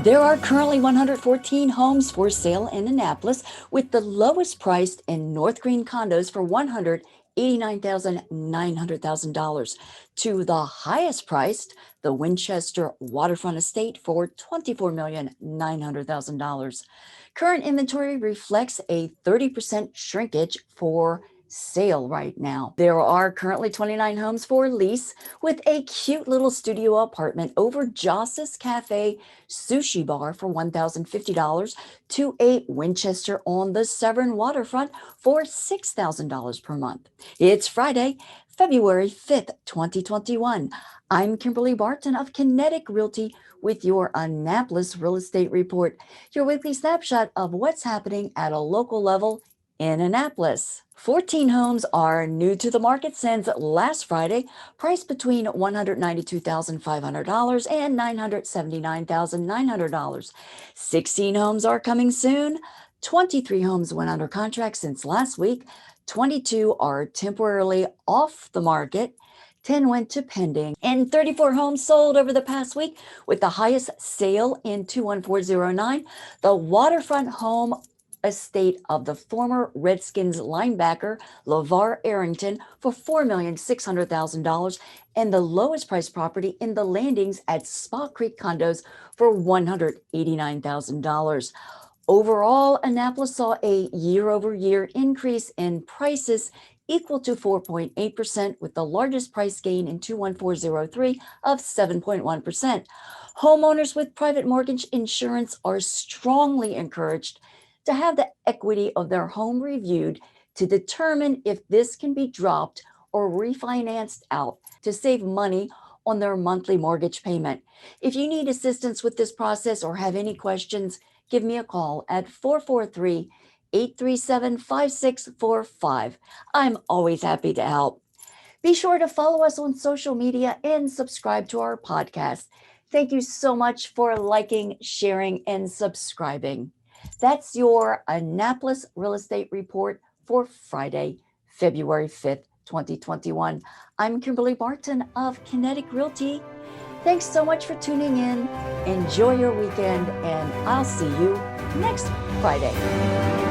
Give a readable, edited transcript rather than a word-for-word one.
There are currently 114 homes for sale in Annapolis, with the lowest priced in North Green condos for $189,900 to the highest priced, the Winchester Waterfront Estate for $24,900,000. Current inventory reflects a 30% shrinkage for sale right now. There are currently 29 homes for lease, with a cute little studio apartment over Joss's Cafe sushi bar for $1,050 to a Winchester on the Severn waterfront for $6,000 per month. It's Friday, February 5th, 2021. I'm Kimberly Barton of Kinetic Realty with your Annapolis Real Estate Report, your weekly snapshot of what's happening at a local level in Annapolis. 14 homes are new to the market since last Friday, priced between $192,500 and $979,900. 16 homes are coming soon. 23 homes went under contract since last week. 22 are temporarily off the market. 10 went to pending, and 34 homes sold over the past week, with the highest sale in 21409, the waterfront home estate of the former Redskins linebacker LeVar Arrington for $4,600,000, and the lowest priced property in the landings at Spa Creek Condos for $189,000. Overall, Annapolis saw a year-over-year increase in prices equal to 4.8%, with the largest price gain in 21403 of 7.1%. Homeowners with private mortgage insurance are strongly encouraged to have the equity of their home reviewed to determine if this can be dropped or refinanced out to save money on their monthly mortgage payment. If you need assistance with this process or have any questions, give me a call at 443-837-5645. I'm always happy to help. Be sure to follow us on social media and subscribe to our podcast. Thank you so much for liking, sharing, and subscribing. That's your Annapolis Real Estate Report for Friday, February 5th, 2021. I'm Kimberly Barton of Kinetic Realty. Thanks so much for tuning in. Enjoy your weekend, and I'll see you next Friday.